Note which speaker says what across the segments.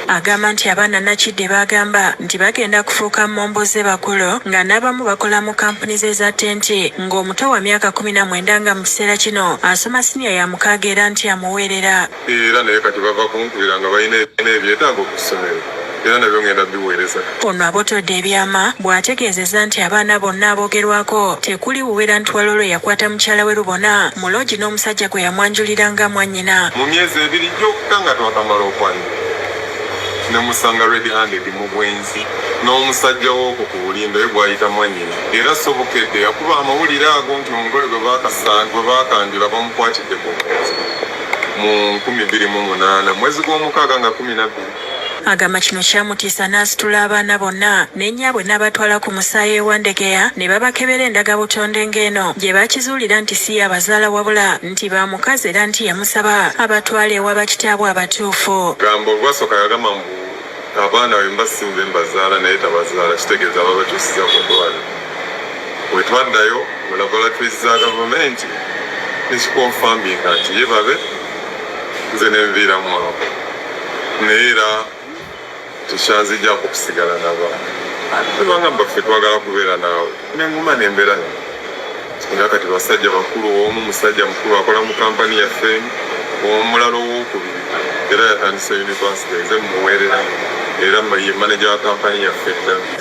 Speaker 1: agamba nti abaana Nakidde bagamba nti bagenda kufuuka momboze bakulu nga n'abamu bakola mu kampuni ze za tenti ng'omuto wa myaka 19 nga mu kiseera kino asoma siniya ya mukaaga era nti amuweerera.
Speaker 2: Era naye kati bava kunkubira nga balina ebyetaago ku ssomero. Era nabyo ngenda biweereza.
Speaker 1: Ono abotodde ebyama bw'ategeezezza nti abaana bonna aboogerwako tekuli Buwera Ntwalolo yakwata mukyala we Rubona mu loogi n'omusajja gwe yamwanjulira nga mwannyina.
Speaker 2: Mu myezi 2 gyokka nga twakamala okwanira ne musanga red handed mu bwenzi n'omusajja w'okwo ku bulimba ye gwayita mwannyina. Era sobokedde yakuba amawulire ago nti omugole gwe baakanjula bamukwatidde ku mu 2008 mwezi gw'omukaaga nga 12.
Speaker 1: Agamba kino kyamutiisa n'asitula abaana bonna n'ennyabwe n'abatwala ku musaayi ewa Ndegeya ne babakebera endagabutonde ng'eno gye bakizuulira nti si abazaala wabula nti bamukazi era nti yamusaba abatwala ewa bakitaabwe abatuufu.
Speaker 2: Gamba olwasooka yagamba mbu abaana we mbasinze mbazaala naye tabazaala kitegeeza babakyusiza ku ddwaliro. Bwe twaddayo mu laboratories za gavumenti nekikonfambinga nti ye babe nze nenviiramu awo naye era tukyazijjako okusigala n'abaana. Tebanga mbaffe twagala kubeera naawe nenguma nembeera nga kati basajja bakulu, omu musajja mukulu akola mu kampani yaffe, omulala owokubiri era yatandisa yunivasite nze mumuweerera era ye manager wa kampani yaffe.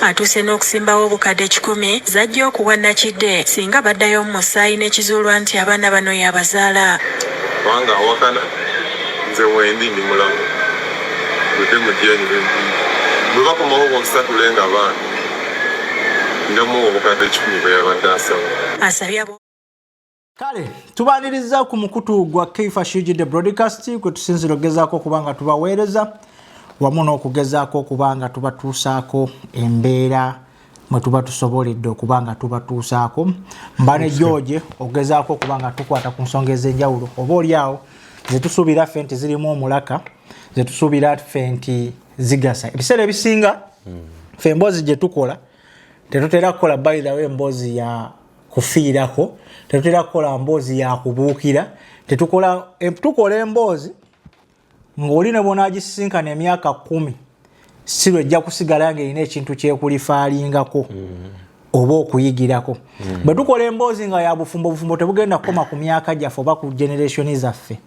Speaker 1: Atuuse n'okusimbawo obukadde 10 zajja okuwa Nakidde singa baddayo mu musaayi n'ekizuulwa nti abaana bano yabazaala.
Speaker 2: Kubanga awakana nze wendi ndi mulamu bwete mujenyi bwe bakomawo bw'okusatulenga abaana ndamuwa obukadde 10 bwe yabadde asaba.
Speaker 3: Kale tubaniriza ku mukutu gwa Keifa Shujide broadcast kwe tusinzira okugezaako kubanga tubaweereza wamu n'okugezaako kubanga tubatuusaako embeera mwe tuba tusoboledde okubanga tubatuusaako. Mbane George okugezaako kubanga tukwata ku nsonga ez'enjawulo oba oliawo zetusuubira ffe nti zirimu omulaka, zetusuubira ffe nti zigasa. Ebiseera ebisinga ffe emboozi gye tukola tetutera kukola by the way emboozi ya kufiirako, tetutera kukola mboozi ya kubuukira, tukola emboozi ng'oli ne bw'onaagisinkana emyaka 10 si lwejja kusigala ng'erina ekintu kyekulifaalingako oba okuyigirako. Bwe tukola emboozi nga ya bufumbo tebugenda kukoma ku myaka gyaffe oba ku generation zaffe.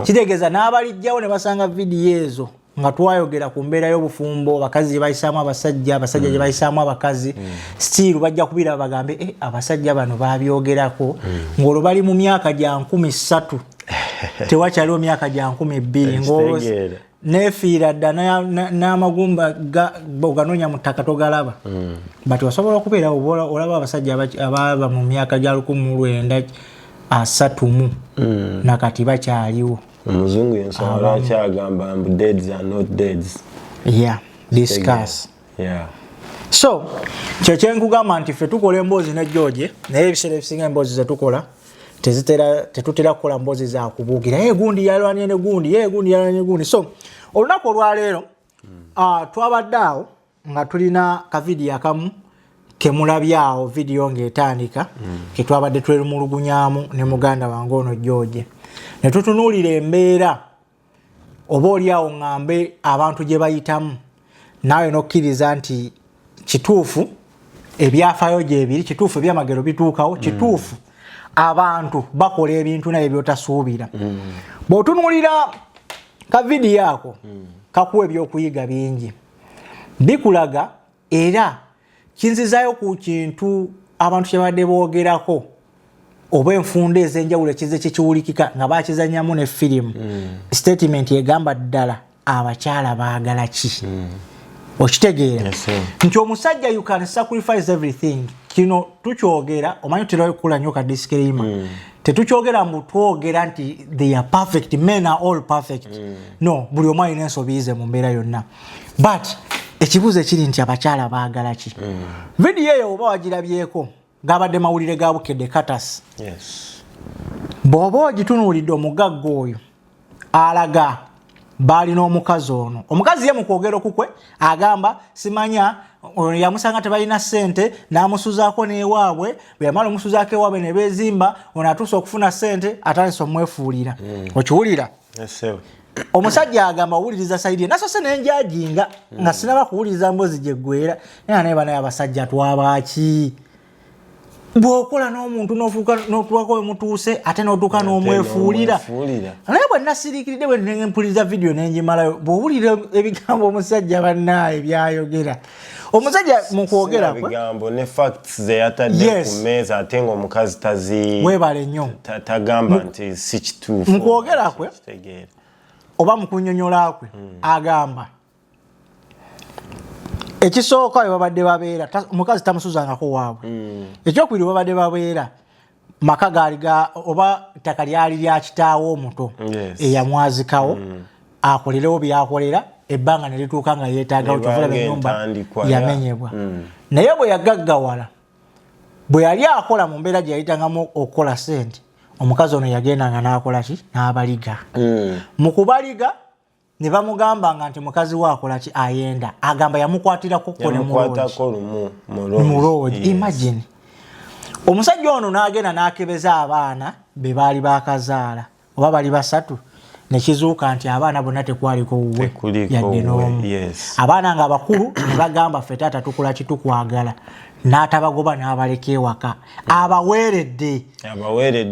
Speaker 3: Kitegeeza n'abalijjawo ne basanga vidiyo ezo nga twayogera ku mbeera y'obufumbo, abakazi bayisaamu abasajja, abasajja gye bayisaamu abakazi, still bajja kubira bagambe abasajja bano babyogerako ng'olwo bali mu myaka gya 13 tewakyaliwo myaka gya 12 ng'olwo nefiira dda n'amagumba oganoonya mu ttaka togalaba. Bati wasobola okubeera olaba abasajja ababa mu myaka gya 1930 nakati bakyaliwo.
Speaker 4: Omuzungu yensonga lwaki agamba mbu deads are not deads.
Speaker 3: Yeah, discuss.
Speaker 4: Yeah.
Speaker 3: So kyo kyenkugamba nti ffe tukola emboozi ne George naye ebiseera ebisinga emboozi zetukola tetutera kukola mboozi za kubuukira gundi yalwanye ne gundi gundi yalwanye ne gundi. So olunaku olwaleero twabadde awo nga tulina ka vidiyo akamu kemulabyawo vidiyo ng'etandika ke twabadde twerumulugunyaamu ne muganda wange ono George ne tutunuulira embeera oba oliawo ngambe abantu gye bayitamu naawe n'okkiriza nti kituufu ebyafaayo gyebiri, kituufu ebyamagero bituukawo, kituufu abantu bakola ebintu naye byotasuubira. Bw'otunuulira ka vidiyo ako kakuwa ebyokuyiga bingi bikulaga era kinzizaayo ku kintu abantu kye badde boogerako oba enfunda ez'enjawulo ekize kikiwulikika nga bakizannyamu ne firimu. Statement egamba ddala abakyala baagala ki. Okitegeera nti omusajja you can sacrifice everything. Kino tukyogera omanyi tutera kukula nnyo ka disclaimer. Tetukyogera mbu twogera nti they are perfect, men are all perfect. No, buli omu alina ensobi ze mu mbeera yonna. But ekibuuzo ekiri nti abakyala baagala ki. Vidiyo eyo oba wagirabyeko gabadde mawulire ga Bukedde Katasi. Bw'oba ogitunuulidde omugagga oyo alaga balina omukazi ono. Omukazi ye mu kwogera okukwe agamba simanya yamusanga tebalina ssente n'amusuzaako n'ewaabwe, bwe yamala omusuzaako ewaabwe ne beezimba ono atuuse okufuna ssente atandise omwefuulira. Okiwulira? omusajja agamba owuliriza saidi naso se nenjajinga nga sinaba kuwuliriza mbozi gye ggwera naye banaye abasajja twabaki bw'okola n'omuntu n'otuwako we mutuuse ate n'otuuka n'omwefuulira naye bwe nasiriikiridde bwe mpuliriza vidiyo n'engimalayo bw'owulira ebigambo omusajja bannaye byayogera omusajja mu kwogera kwe
Speaker 4: bigambo ne facts ze yatadde ku meeza ate ng'omukazi
Speaker 3: weebale nnyo
Speaker 4: tagamba nti si kituufu
Speaker 3: mu kwogera kwe oba mu kunnyonnyola kwe agamba ekisooka we babadde babeera omukazi tamusuzangako waabwe ekyokubiri babadde babeera maka gaali oba ttaka lyali lya kitaawo omuto eyamwazikawo akolerewo byakolera ebbanga ne lituuka nga yeetaagawo kyovulaba ennyumba yamenyebwa naye bwe yagaggawala bwe yali akola mu mbeera gye yayitangamu okukola ssente omukazi ono yagendanga n'akola ki n'abaliga mu kubaliga ne bamugambanga nti mukazi we akola ki ayenda agamba yamukwatirako ko ne muloogi imagine omusajja ono n'agenda n'akebeza abaana be baali bakazaala oba bali basatu nekizuuka nti abaana bonna tekwaliko wuwe yadde n'omu abaana nga bakulu ne bagamba ffe taata tukola kitukwagala n'atabagoba n'abaleka ewaka abaweeredde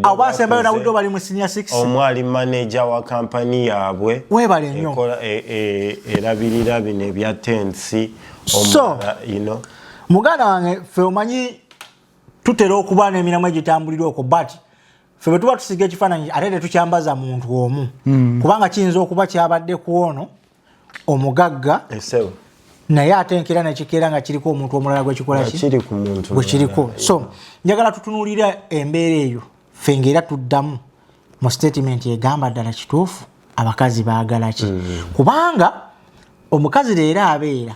Speaker 3: abasembayo nawudde bali mu senior 6
Speaker 4: omwali manager wa kampani yaabwe
Speaker 3: weebale nnyo
Speaker 4: erabirira bino ebya tensi
Speaker 3: muganda wange ffe omanyi tutera okuba n'emiramu egitambulira okwo but ffe bwe tuba tusiga ekifaananyi ate tetukyambaza muntu omu kubanga kiyinza okuba kyabadde ku ono omugagga naye ate enkera nekikeera nga kiriko omuntu omulala gwekiriko so njagala tutunuulira embeera eyo ffe ng'era tuddamu mu statement egamba ddala kituufu abakazi baagala ki kubanga omukazi leero abeera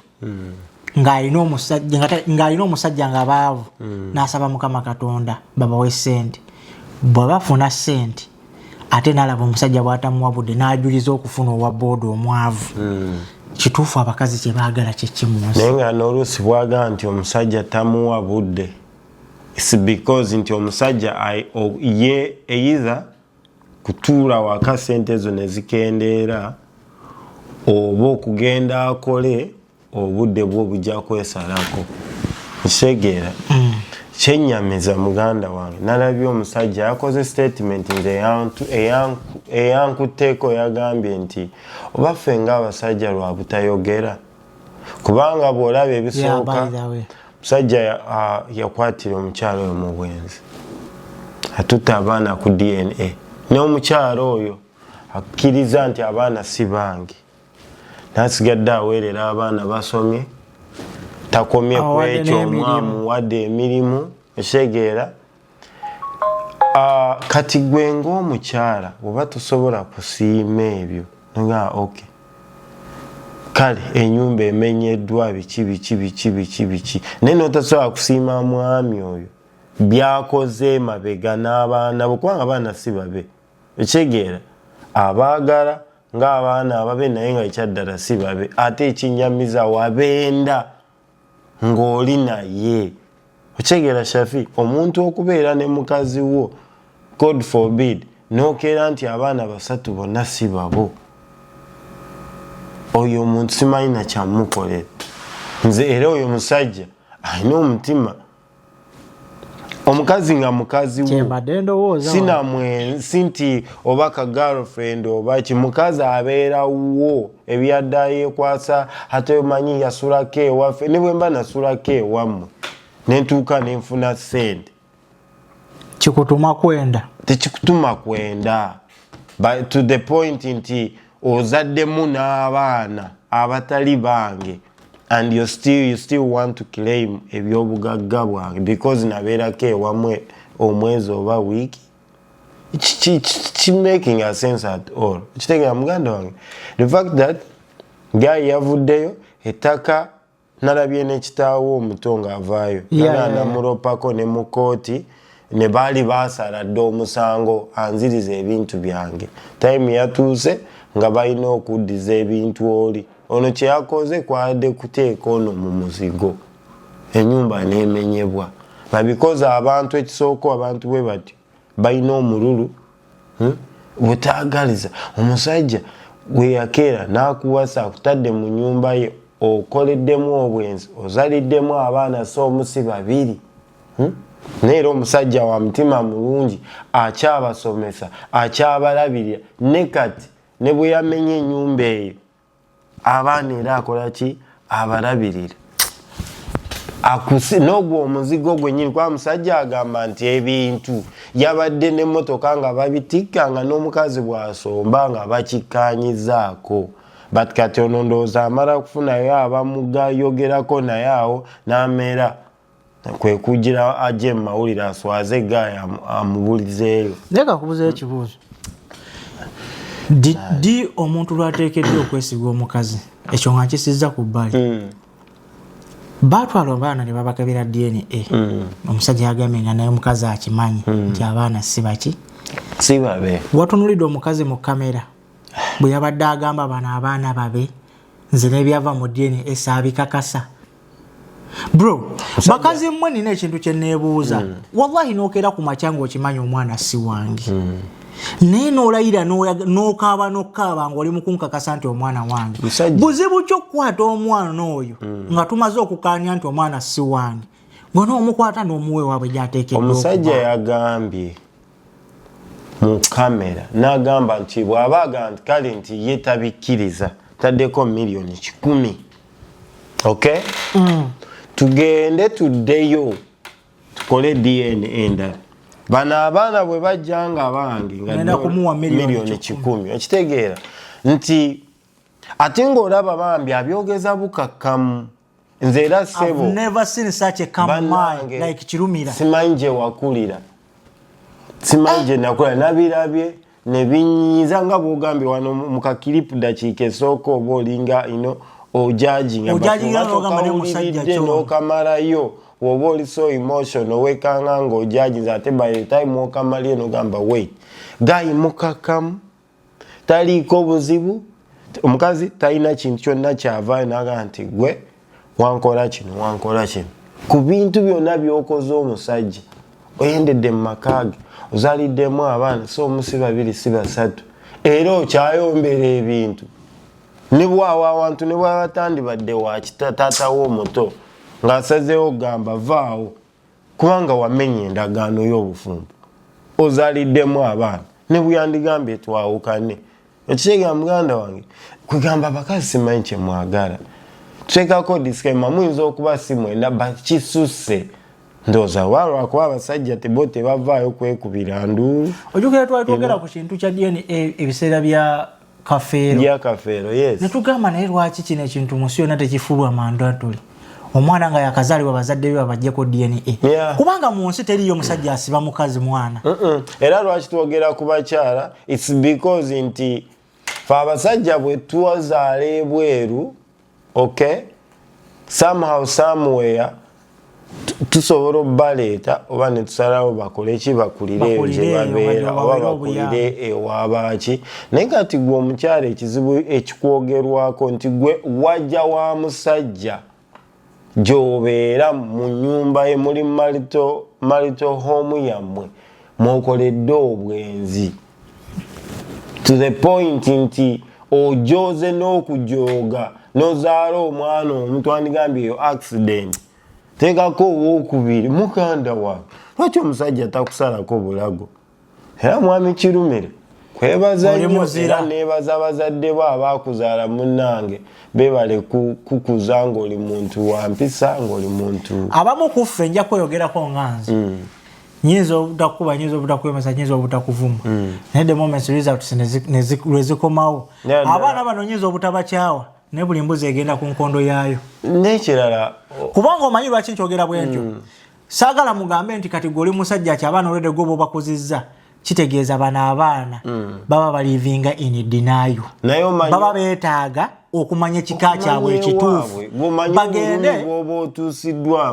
Speaker 3: ng'alina omusajja nga baavu n'asaba mukama katonda babawe ssente bwe bafuna ssente ate n'alaba omusajja bw'atamuwabudde n'ajuliza okufuna owa booda omwavu kituufu abakazi kye baagala kyekimunsi
Speaker 4: naye nga n'oluusi bwagala nti omusajja tamuwabudde its because nti omusajja ye either kutuula waka ssente zo ne zikendeera oba okugenda akole obudde bwo bujja kwesalako kitegeera kyennyamiza muganda wange nalabye omusajja yakoze statement nze eyankuteeko yagambye nti oba ffe ng'abasajja lwa butayogera kubanga bw'olaba ebisooka musajja yakwatira omukyalo oyo mu bwenzi atutta abaana ku DNA n'omukyalo oyo akkiriza nti abaana si bange nasigadde aweerera abaana basomye takomye ku ekyo omwamuwadde emirimu ekitegeera kati gwe ng'omukyala oba tosobola kusiima ebyo nga okay kale ennyumba emenyeddwa biki naye notasobola kusiima mwami oyo byakoze mabega n'abaana bo kubanga abaana si babe ekitegeera abaagala ng'abaana ababe naye nga ekyaddala si babe ate ekinyamiza wabenda ng'oli naye okitegeera Shafi omuntu okubeera ne mukazi wo God forbid n'okeera nti abaana basatu bonna si babo oyo omuntu simanyi na kyamukolera nze era oyo musajja alina omutima omukazi nga mukazi wo si nti oba ka girlfriend oba ki mukazi abeera wo ebyaddayo yekwasa ate omanyi yasulako ewaffe ne bwe mba nasulako ewammwe nentuuka nenfuna ssente
Speaker 3: kikutuma kwenda
Speaker 4: tekikutuma kwenda to the point nti ozaddemu n'abaana abatali bange and you still want to claim ebyobugagga bwange because nabeerako ewamwe omwezi oba wiiki making a sense at all kitegeera muganda wange the fact that guy yavuddeyo ettaka nalabye n'ekitaawo omuto ng'avaayo namulopako ne mu kooti ne baali baasala dde omusango anziriza ebintu byange time yatuuse nga balina okuddiza ebintu oli ono kye yakoze kwadde kuteeka ono mu muzigo ennyumba n'emenyebwa babikoze abantu ekisooka abantu bwe batyo balina omululu butaagaliza omusajja gwe yakeera n'akuwasa akutadde mu nnyumba ye okoleddemu obwenzi ozaliddemu abaana so omusi babiri naye era omusajja wa mutima mulungi akyabasomesa akyabalabirira ne kati ne bwe yamenya ennyumba eyo abaana era akola ki abalabirira n'ogwo omuzigo gwennyini kwa musajja agamba nti ebintu yabadde n'emmotoka nga babitikka nga n'omukazi bw'asomba nga bakikkaanyizaako but kati ono ndowooza amala kufunayo abamugayogerako naye awo n'ameera kwe kugira ajje mu mawulire aswaze gaaya amubulizeeyo.
Speaker 3: Leka kubuzayo ekibuuzo. Ddi omuntu lwateekeddwa okwesiga omukazi ekyo nga nkisizza ku bbali baatwala abaana ne babakebera DNA omusajja yagambye nga naye omukazi akimanyi nti abaana si baki
Speaker 4: si babe.
Speaker 3: Watunulidde omukazi mu kamera bwe yabadde agamba bano abaana babe nze n'ebyava mu DNA saabikakasa. Bro, bakazi mmwe nina ekintu kye neebuuza wallahi n'okeera ku makya ng'okimanyi omwana si wange naye n'olayira n'okaaba ng'oli mu kunkakasa nti omwana wange buzibu ki okukwata omwana oyo nga tumaze okukaanya nti omwana si wange gwe n'omukwata n'omuwe waabwe gy'ateekeddwa.
Speaker 4: Omusajja yagambye mu kamera n'agamba nti bw'aba agamba nti kale nti ye tabikkiriza taddeko miliyoni 10. Okay? Tugende tuddeyo tukole DNA endala bano abaana bwe bajja nga bange nga miliyoni 10 ekitegeera nti ate ng'olaba bambi abyogeza bukakkamu nze era ssebo simanyi gye wakulira simanyi gye nakulira nabirabye ne binyiiza nga bw'ogambye wano mu kakiripu dakiika esooka oba olinga ojajinga n'okamalayo woba oli so emotional wekanga ng'ojajinza ate by the time okamalye n'ogamba wait gayi mukakamu taliiko buzibu omukazi talina kintu kyonna kyavaayo n'agamba nti gwe wankola kino ku bintu byonna by'okoze omusajja oyendedde mu makage ozaliddemu abaana so omusi babiri si basatu era okyayombera ebintu nibwawo awantu ne bwabatandi badde wa kitatawo omuto ng'asazeewo gamba vaawo kubanga wamenye endagaano y'obufumbo ozaliddemu abaana ne bweyandigambye twawukane ekitegeera muganda wange kwegamba abakazi simanyi kye mwagala tuteekako disclaimer muyinza okuba si mwenda bakisusse ndowooza walwakuba abasajja tebo tebavaayo kwekubira nduulu.
Speaker 3: Ojjukira twali twogera ku kintu kya DNA ebiseera bya
Speaker 4: kafeero yes.
Speaker 3: Netugamba naye lwaki kino ekintu munsi yonna tekifulwa mandatory omwana nga yakazaalibwa bazadde be babaggyeko DNA kubanga mu nsi teriyo omusajja asiba mukazi mwana.
Speaker 4: Era lwaki twogera ku bakyala it's because nti fe abasajja bwe twazaala ebweru okay somehow somewhere tusobola obbaleeta oba ne tusalawo bakole ki bakulire gye babeera oba bakulire ewabaaki naye kati gwe omukyala ekizibu ekikwogerwako nti gwe wajja wa musajja gy'obeera mu nnyumba ye muli marital home yammwe mwokoledde obwenzi to the point nti ojoze n'okujooga n'ozaala omwana omuntu andigambye eyo accident teekako owookubiri muganda wange lwaki omusajja takusalako bulago era mwami Kirumira kwebaza nnyo era neebaza bazadde bo abaakuzaala munnange beebale kukuza ng'oli muntu wa mpisa ng'oli muntu
Speaker 3: abamu kuffe nja kweyogerako nganzi nyinza obutakuba nyinza obutakwemesa nyinza obutakuvuma naye the moment results lwezikomawo abaana bano nyinza obutabakyawa ne buli mbuzi egenda ku nkondo yaayo
Speaker 4: n'ekirala
Speaker 3: kubanga omanyi lwaki nkyogera bwentyo saagala mugambe nti kati gwe oli musajja ki abaana olwedde gwe bobakuzizza kitegeeza bano abaana baba balivinga in denial baba beetaaga okumanya ekika kyabwe ekituufu bagende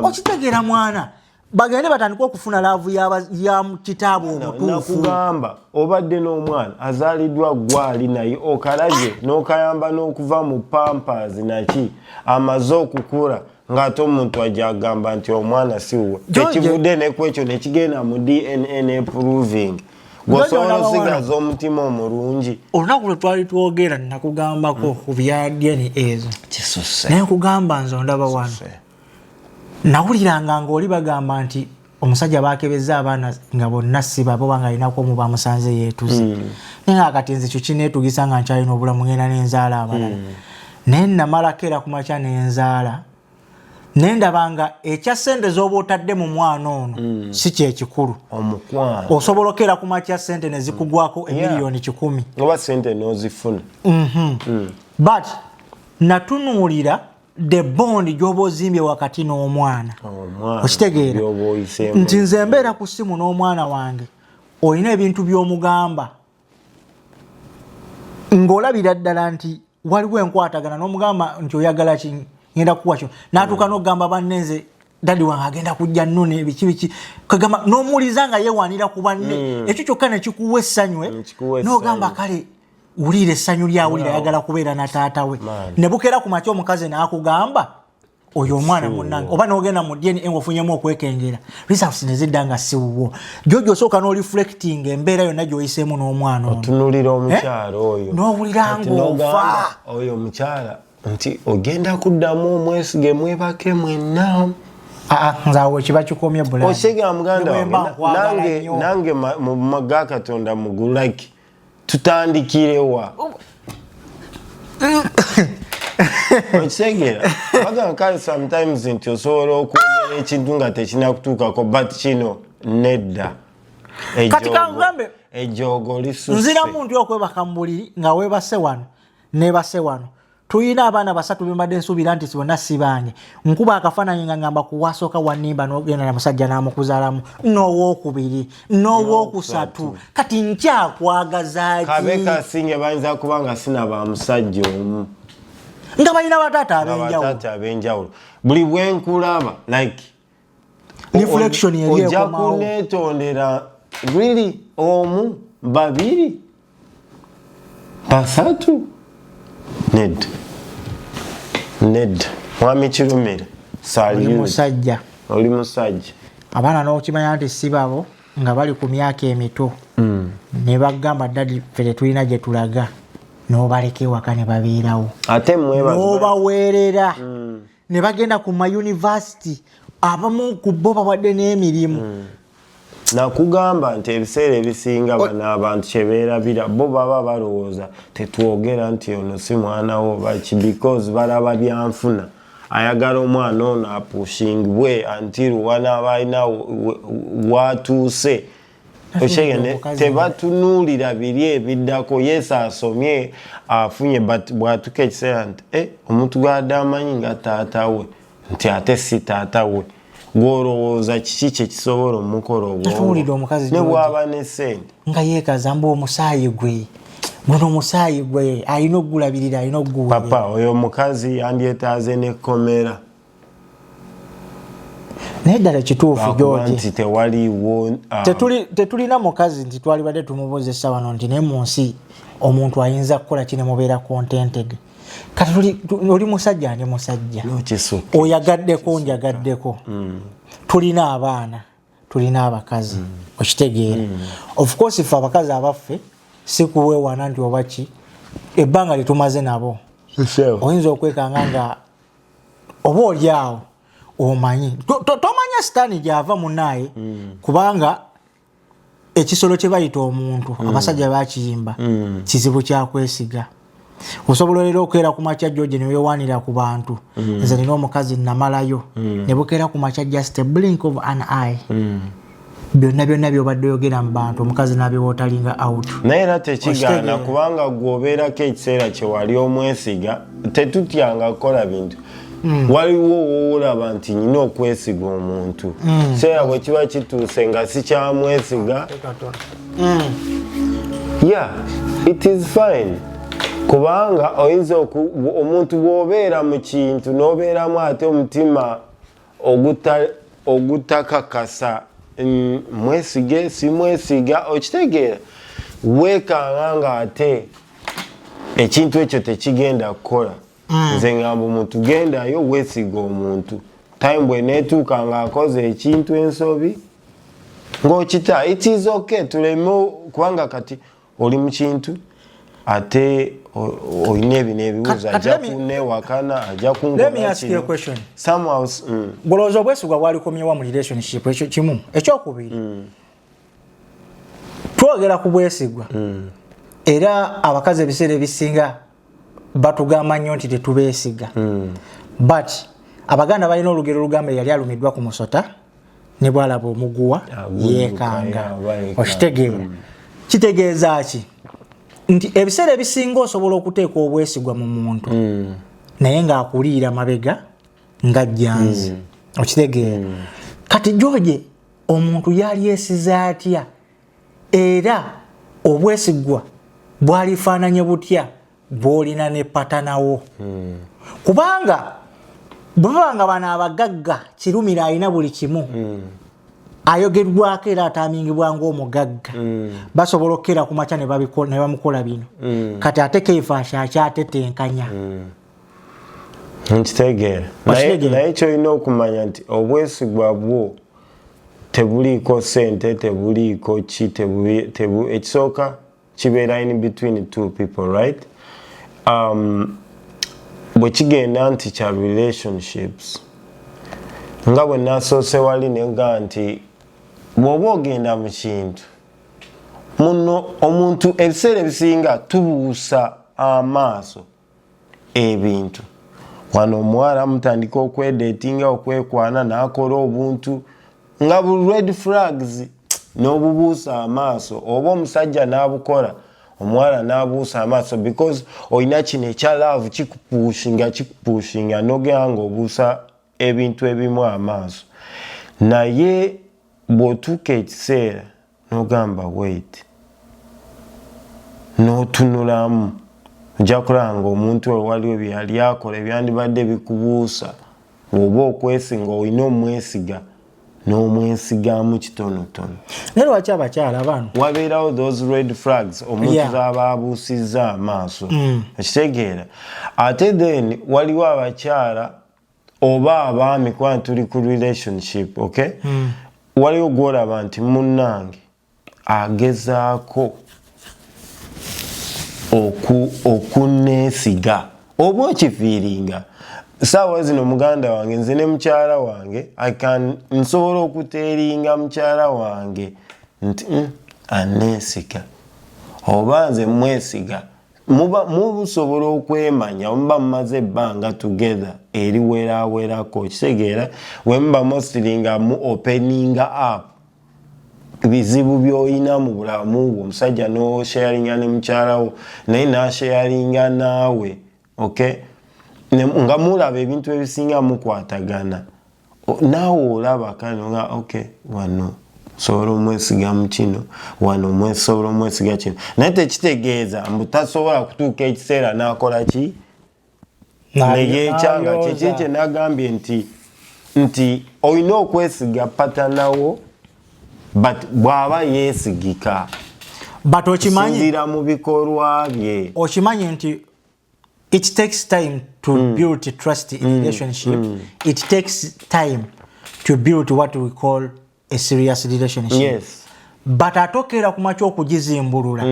Speaker 3: okitegeera mwana bagende batandika okufuna laavu ya kitaabu obutuufu.
Speaker 4: Nakugamba obadde n'omwana azaaliddwa gwali naye okalabye n'okayamba n'okuva mu pampers naki amaze okukula ng'ate omuntu ajja agamba nti omwana si wuwe ekivudde nekwekyo nekigenda mu DNA ne proving Gosobola osigaza omutima omulungi.
Speaker 3: Olunaku lwe twali twogera nakugambako ku bya DNA ezo.
Speaker 4: Kisuse.
Speaker 3: Naye nkugamba nze ondaba wano. Nawuliranga ng'oli bagamba nti omusajja baakebeza abaana nga bonna si babo banga alinaku omu bamusanze yeetuze. Naye ng'akati nze kyo kineetugisa nga nkyalina obulamu ngenda n'enzaala abalala. Naye namalako era ku makya n'enzaala. Naye ndabanga ekya ssente z'oba otadde mu mwana ono si kyekikulu.
Speaker 4: Omukwano.
Speaker 3: Osobola okera ku makya ssente ne zikugwako emiliyoni 10.
Speaker 4: Oba ssente n'ozifuna.
Speaker 3: But natunuulira the bond gy'oba ozimbye wakati n'omwana. Okitegeera nti nze mbeera ku ssimu n'omwana wange olina ebintu by'omugamba ng'olabira ddala nti waliwo enkwatagana n'omugamba nti oyagala ki ngenda kuwa kyo n'atuuka n'okugamba banne dadi wange agenda kujja nnone ebiki kagamba n'omuwuliza nga yeewaanira ku banne ekyo kyokka ne kikuwa essanyu n'ogamba kale wulira essanyu lyawulira ayagala kubeera na taata we ne bukeera ku makya omukazi n'akugamba oyo omwana munnange oba n'ogenda mu DNA ng'ofunyemu okwekengera results ne zidda nga siwuwo gy'ogyo osooka n'oreflecting embeera yonna gy'oyiseemu n'omwana ono
Speaker 4: otunuulira omukyala oyo
Speaker 3: n'owulira ng'ova
Speaker 4: oyo omukyala nti ogenda kuddamu omwesige mwebake mwenna.
Speaker 3: Nzaawe kiba kikomye bulala.
Speaker 4: Osega muganda wange nange mu maga Katonda mugulaki tutandikirewa. Osegera baga nkali sometimes nti osobola okwogera ekintu nga tekinakutuukako but kino nedda.
Speaker 3: Katika ngambe
Speaker 4: ejogo lisusse.
Speaker 3: Nzira muntu okwebaka mu buliri nga weebase wano neebase wano. Tuyina abaana basatu bembadde nsuubira nti bonna si bange. Nkuba akafaananyi nga ngamba kuwasooka wanimba n'ogenda na musajja n'amukuzaalamu n'owookubiri n'owookusatu kati nkyakwagaza ki
Speaker 4: kabe kasinge bayinza kuba nga sina ba musajja omu
Speaker 3: nga balina bataata
Speaker 4: ab'enjawulo buli bwe nkulaba like
Speaker 3: reflection yeri
Speaker 4: ojja
Speaker 3: ekomawo
Speaker 4: kuneetondera really omu babiri basatu Ned mwami Kirumira sali
Speaker 3: musajja
Speaker 4: oli musajja
Speaker 3: abaana n'okimanya nti si babo nga bali ku myaka emito ne bagamba dadi fere tulina gye tulaga n'obaleka ewaka ne babeerawo
Speaker 4: ate
Speaker 3: n'obaweerera ne bagenda ku mayunivasity abamu ku bo bawadde n'emirimu
Speaker 4: nakugamba nti ebiseera ebisinga bana abantu kyebeerabira bo baba balowooza tetwogera nti ono si mwana wo baki because balaba byanfuna ayagala omwana ono apushingibwe until wanaaba alina watuuse okyegene tebatunuulira biri ebiddako yesu asomye afunye but bwatuka ekiseera nti omuntu gwadde amanyi nga taata we nti ate si taata we gwolowooza kiki kyekisobola omukola ne bwaba ne ssente
Speaker 3: nga yeekaza mbu omusaayi gwe guno omusaayi gwe alina okugulabirira alina okuguwa
Speaker 4: papa oyo omukazi yandyetaaze n'ekkomera
Speaker 3: naye ddala kituufu George
Speaker 4: nti tewaliwo
Speaker 3: tetulina mukazi nti twalibadde tumubozesa wano nti naye mu nsi omuntu ayinza kukola kine mubeera contented kati oli musajja ndi musajja oyagaddeko njagaddeko tulina abaana tulina abakazi okitegeera of course ife abakazi abaffe si kuweewana nti obaki ebbanga litumaze nabo oyinza okwekanga nga oba oli awo omanyi tomanya sitaani gyava munaaye kubanga ekisolo kye bayita omuntu abasajja bakiyimba kizibu kyakwesiga osobola leero okeera ku makya George ne weewaanira ku bantu nze nina omukazi namalayo ne bukeera ku makya just a blink of an eye byonna byobadde oyogera mu bantu omukazi n'abyewotalinga out
Speaker 4: naye era tekigaana kubanga gwobeerako ekiseera kye wali omwesiga tetutyanga kukola bintu waliwo woolaba nti nyina okwesiga omuntu seera bwe kiba kituuse nga sikyamwesiga yeah it is fine kubanga oyinza omuntu bw'obeera mu kintu n'obeeramu ate omutima ogutakakasa mwesige si mwesiga okitegeera weekanga nga ate ekintu ekyo tekigenda kukola nze ngamba omuntu gendayo weesiga omuntu time bwe neetuuka ng'akoze ekintu ensobi ng'okita it is okay tuleme kubanga kati oli mu kintu ate oyina ebino ebibuuzo ajja kunewakana ajja kungoba.
Speaker 3: Let me ask you a question.
Speaker 4: Somehow
Speaker 3: Bwolowooza obwesigwa bwalikomyewa mu relationship ekyo kimu. Ekyokubiri twogera ku bwesigwa era abakazi ebiseera ebisinga batugamba nnyo nti tetubeesiga but abaganda balina olugero olugamba yali alumiddwa ku musota ne bwalaba omuguwa yeekanga okitegeera kitegeeza ki nti ebiseera ebisinga osobola okuteeka obwesigwa mu muntu naye ng'akuliira mabega nga jjanzi okitegeera kati George omuntu yali yesiza atya era obwesigwa bwalifaananye butya bw'olina ne patanawo kubanga bwabanga bano abagagga kirumira alina buli kimu ayogerwako era ataamingibwa ng'omugagga basobola okukera ku makya ne bamukola bino kati ate Keifa akyatetenkanya
Speaker 4: nkitegeera naye kyolina okumanya nti obwesigwa bwo tebuliiko sente tebuliiko ki ekisooka kibeera in between two people right bwe kigenda nti kya relationships nga bwe nasoose wali nenga nti bw'oba ogenda mu kintu muno omuntu ebiseera ebisinga tubuusa amaaso ebintu wano omuwala mutandika okwedeetinga okwekwana n'akola obuntu nga bu red flags n'obubuusa amaaso oba omusajja n'abukola omuwala n'abuusa amaaso because olina kino ekya love kikupushinga n'ogera ng'obuusa ebintu ebimu amaaso naye bw'otuuka ekiseera n'ogamba wait n'otunulamu ojja kulaba ng'omuntu oyo waliwo bye yali akola ebyandibadde bikubuusa bw'oba okwesinga olina omwesiga n'omwesigamu kitonotono
Speaker 3: naye lwaki abakyala bano
Speaker 4: wabeerawo those red flags omuntu z'aba abuusizza amaaso ekitegeera ate then waliwo abakyala oba abaami kuba tuli ku relationship okay waliwo gwolaba nti munnange agezaako okuneesiga oba okifiiringa saawa zino muganda wange nze ne mukyala wange nsobola okuteeringa mukyala wange nti aneesiga oba nze mwesiga mubusobola okwemanya muba mumaze ebbanga together eriwerawerako kitegeera we muba mostly nga mu openinga up bizibu by'olina mu bulamu bwo omusajja n'osharinga ne mukyalawo naye n'asharinga naawe okay nga mulaba ebintu ebisinga mukwatagana naawe olaba kano nga okay wano sobola omwesigamu kino wano sobola omwesiga kino naye tekitegeeza mbu tasobola kutuuka ekiseera n'akola ki neyeekyanga kiki kye nagambye nti olina okwesiga patanawo but bw'aba yeesigika
Speaker 3: but okimanyi
Speaker 4: mu bikolwa bye
Speaker 3: okimanyi nti it takes time to build trust in a relationship. It takes time to build what we call a serious relationship.
Speaker 4: Yes.
Speaker 3: But atokera kumacho okujizimbulula.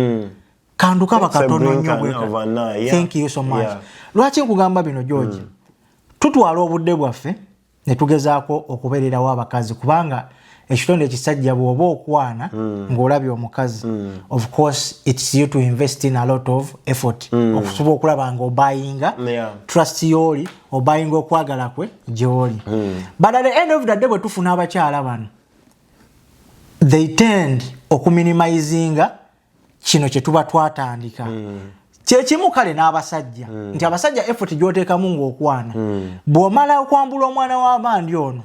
Speaker 3: Kandu kaba katono nnyo bweka. Thank you so much. Lwaki nkugamba bino George? Tutwala obudde bwaffe ne tugezaako okubeererawo abakazi kubanga ekitonde ekisajja bw'oba okwana ng'olabye omukazi of course it's you to invest in a lot of effort okusobola okulaba ng'obayinga trust yoli obayinga okwagala kwe gy'oli but at the end of the day bwe tufuna abakyala bano they tend okuminimizinga kino kye tuba twatandika kyekimu kale n'abasajja nti abasajja effort gy'oteekamu ng'okwana bw'omala okwambula omwana w'abandi ono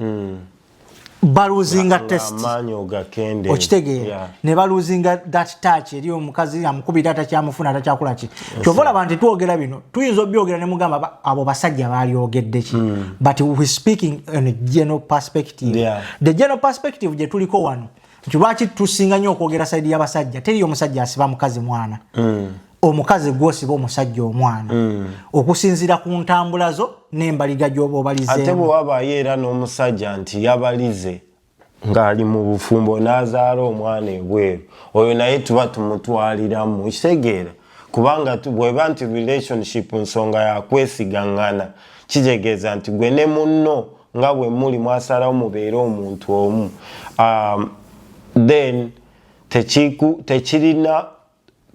Speaker 3: baluzinga test okitegeera ne baluzinga that touch eri omukazi amukubira atakyamufuna atakyakula ki kyovola bantu twogera bino tuyinza obyogera ne mugamba abo basajja balyogedde ki but we speaking in a general perspective the general perspective gye tuliko wano nti lwaki tusinga nnyo okwogera saidi y'abasajja teri omusajja asiba mukazi mwana omukazi gwosiba omusajja omwana okusinzira ku ntambula zo n'embaliga gy'oba obalizeemu
Speaker 4: ate bwe wabaayo era n'omusajja nti yabalize ng'ali mu bufumbo n'azaala omwana ebweru oyo naye tuba tumutwaliramu kitegeera kubanga bweba nti relationship nsonga ya kwesigaŋŋana kitegeeza nti gwe ne munno nga bwe muli mwasalawo mubeere omuntu omu then tekirina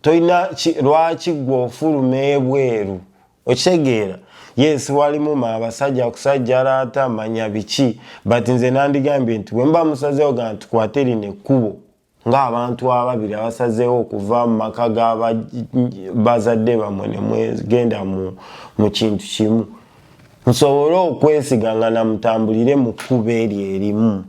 Speaker 4: toyina lwaki gwe ofuluma ebweru okitegeera yes walimu abasajja kusajja laata manya biki but nze nandigambye nti bwe mba musazeewo ga tukwate lino ekkubo ng'abantu ababiri abasazeewo okuva mu maka g'abazadde bammwe ne mwegenda mu kintu kimu musobole okwesigaŋŋana mutambulire mu kkubo eryo erimu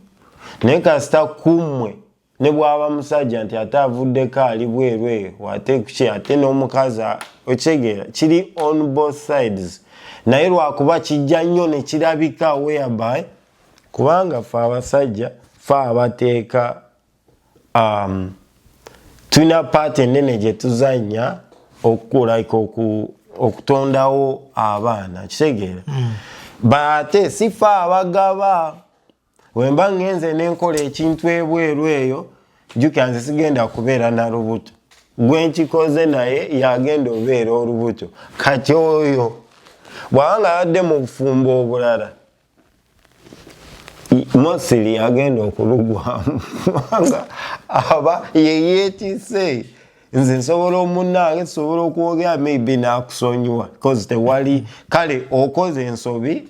Speaker 4: naye kasita kummwe ne bw'aba musajja nti ate avuddeko ali bweru eyo wate kuki ate n'omukazi okitegeera kiri on both sides naye lwakuba kijja nnyo ne kirabika whereby kubanga ffe abasajja ffe abateeka tulina paati ennene gye tuzannya okutondawo abaana kitegeera ate si ffe abagaba wemba ngenze nenkola ekintu ebweru eyo jjukira nze sigenda kubeera na lubuto gwe nkikoze naye yagenda obeera olubuto kati oyo bw'abanga yadde mu bufumbo obulala mosiri yagenda okulugwamu kubanga aba yeyeetise nze nsobola omunnange tusobola okwogera maybe n'akusonyiwa because tewali kale okoze ensobi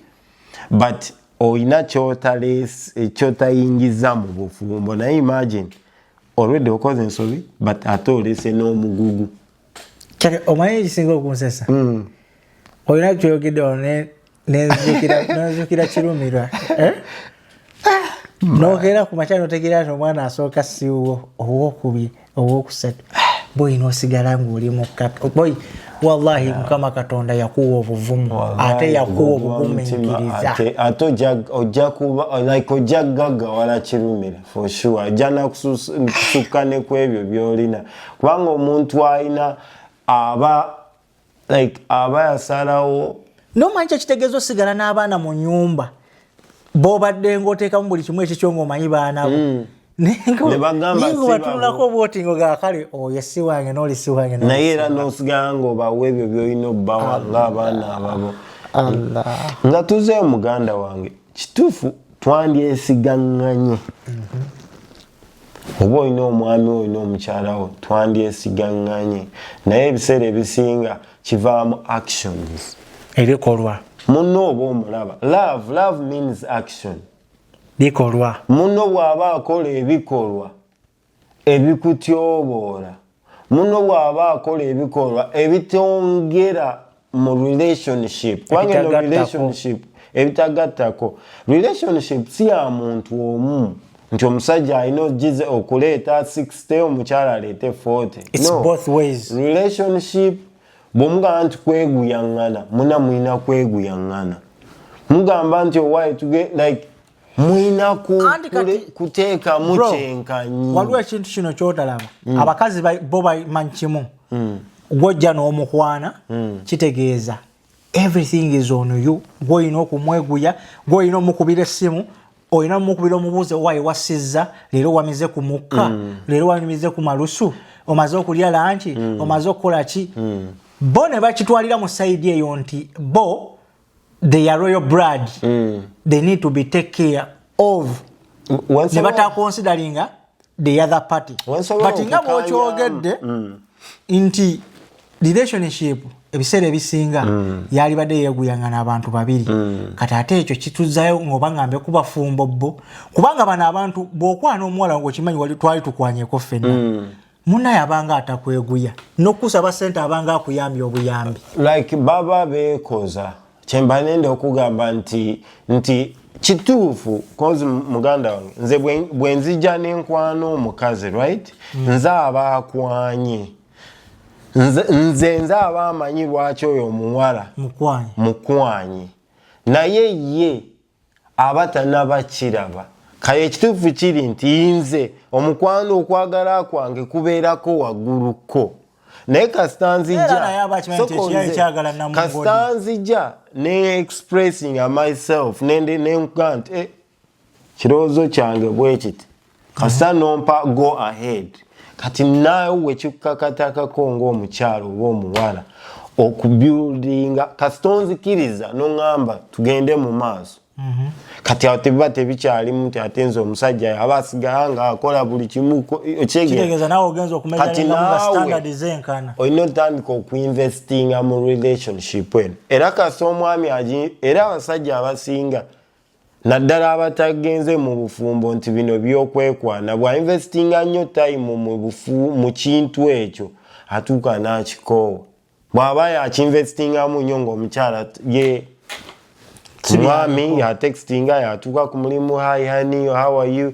Speaker 4: but oyina kyotayingiza mu bufumbo naye imagine already okoze ensobi but ate olese n'omugugu
Speaker 3: kale omanyi ekisinga okunsesa olina kyoyogeddewo nenzukira kirumirwa nokeera ku makya notegeera nti omwana asooka siwo owokubiri owokusatu boyina osigala ng'oli mukkaka boy wallahi mukama katonda yakuwa obuvumu ate yakuwa obugumiikiriza
Speaker 4: ate ojja kuba like ojja gaggawala kirumira for sure ajja nakusukka ne ku ebyo by'olina kubanga omuntu alina aba yasalawo
Speaker 3: nomanyi kyekitegeeza osigala n'abaana mu nnyumba b'obadde ng'oteekamu buli kimu ekikyo ng'omanyi baanabo batulako bootingo ga kale oyo si wange n'oli si wange
Speaker 4: naye era n'osigala ng'obawa ebyo by'olina obbawa ng'abaana ababo nga tuzeeyo muganda wange kituufu twandyesigaŋŋanye oba olina omwami olina omukyala wo twandyesigaŋŋanye naye ebiseera ebisinga kivaamu actions
Speaker 3: ebikolwa
Speaker 4: munno oba omulaba love means action
Speaker 3: bikolwa
Speaker 4: munno bw'aba akola ebikolwa ebikutyoboola munno bw'aba akola ebikolwa ebitongera mu relationship kubanga no relationship ebitagattako relationship si ya muntu omu nti omusajja alina ogize okuleeta 60 omukyala aleete 40
Speaker 3: it's both ways
Speaker 4: relationship bw'omugamba nti kweguyaŋŋana muna mulina kweguyaŋŋana mugamba nti owaye like mulina kuteekamu kyenkanyi
Speaker 3: waliwo ekintu kino kyotalaba abakazi bo bamanyi kimu gwojja n'omukwana kitegeeza everything is on you gwolina okumweguya gwolina omukubira essimu olina omukubira omubuuze owaye wasizza leero wamize ku mukka leero wamize ku malusu omaze okulya lanki omaze okukola ki bo ne bakitwalira mu sayidi eyo nti bo they are royal blood they need to be take care of ne batakonsideringa the other party but nga bwokyogedde nti relationship ebiseera ebisinga yali badde yeeguyaŋŋana abantu babiri kati ate ekyo kituzzayo ng'oba ngambe kuba fumbo bo kubanga bano abantu bw'okwana omuwala ng'okimanyi wali twali tukwanyeko ffenna munnaye abanga atakweguya n'okusaba ssente abanga akuyambye obuyambi
Speaker 4: like baba beekoza kyemba nende okugamba nti kituufu kozi muganda wange nze bwe nzija n'enkwano omukazi right nze aba akwanye nze aba amanyi lwaki oyo omuwala mukwanye naye ye aba tanabakiraba kale ekituufu kiri nti nze omukwano okwagala kwange kubeerako wagguluko naye kasitanzija ne expressing myself nende nenkuga nti kirowoozo kyange bwe kiti kasa nompa go ahead kati naawe wekikakatakako ng'omukyalo oba omuwala okubuildinga kasitonzikiriza noŋŋamba tugende mu maaso kati awo tebiba tebikyalimu nti ate nze omusajja yaba asigala nga akola buli kimu kati naawe olina otandika okuinvestinga mu relationship eno era kasi omwami era abasajja abasinga naddala abatagenze mu bufumbo nti bino byokwekwana bwainvestinga nnyo time mu kintu ekyo atuuka n'akikoowa bw'aba yakinvestingamu nnyo ng'omukyala ye mwami yatextinga yatuuka ku mulimu hi honey how are you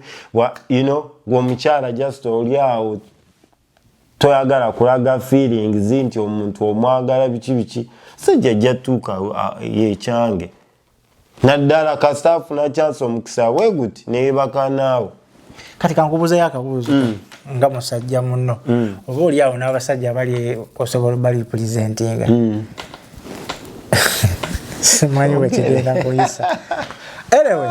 Speaker 4: you know ng'omukyala just oli awo toyagala kulaga feelings nti omuntu omwagala biki sajja jjatuuka yekyange naddala kasitaafu nakyasa omukisa weguti neyebaka naawe
Speaker 3: kati kankubuzeyo akabuuzo nga musajja muno oba oli awo n'abasajja bali osobola bali presentinga simanyi wekigenda kuyisa anyway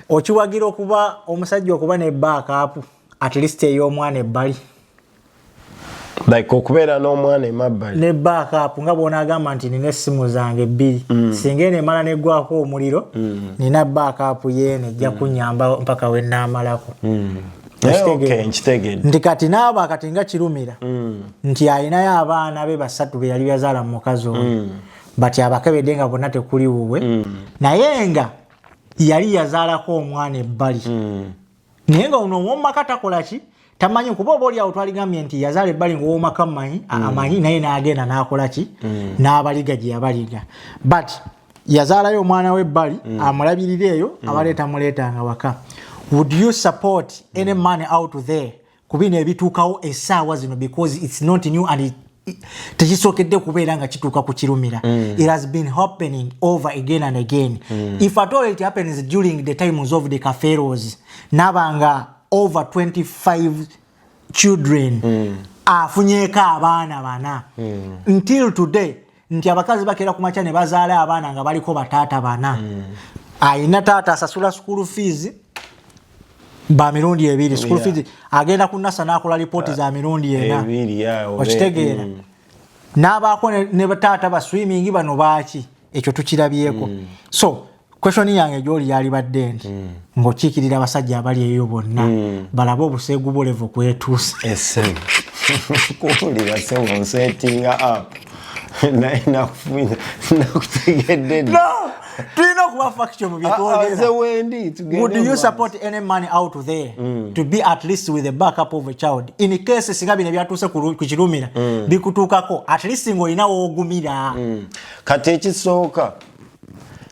Speaker 3: okiwagira okuba omusajja okuba ne backup at least ey'omwana ebbali
Speaker 4: like okubeera n'omwana emabbali
Speaker 3: ne backup nga bw'onaagamba nti nina essimu zange bbiri singa eno emala neggwako omuliro nina backup yeene ejja kunnyamba mpaka we naamalako nti kati naaba kati nga kirumira nti ayinayo abaana be basatu be yali yazaala mu mukazi oyo bati abakebedde nga bonna tekuli wuwe naye nga yali yazaalako omwana ebbali naye nga ono omwomumaka takola ki tamanyi kuba oba oli awo twaligambye nti yazaala ebbali ng'owomaka amanyi naye n'agenda n'akola ki n'abaliga gye yabaliga but yazaalayo omwana w'ebbali amulabirira eyo abaleeta muleetanga waka. Would you support any man out there kubino ebituukawo essaawa zino because it's not new and tekisokedde kubeera nga kituuka ku kirumira it has been happening over again and again if at all it happens during the times of the Kaferos nabanga over 25 children afunyeeko abaana bana until today nti abakazi bakeera ku makya ne bazaala abaana nga baliko bataata bana ayina taata asasula school fees ba mirundi ebiri school fees agenda kunasa nakola report za mirundi ena okitegeera n'abaako ne bataata ba swimming bano baaki ekyo tukirabyeko so question yange gyoli yali badde nti ng'okiikirira abasajja abali eyo bonna balabe obuseegu bulevu kwetuusa
Speaker 4: kuwulira sewo settinga up naye nakutegedde
Speaker 3: tulina okuba faction mu byetwogera. Would you support any man out there to be at least with the backup of a child in case singa bino byatuuse ku kirumira bikutuukako at least ng'olinawo ogumira
Speaker 4: kati ekisooka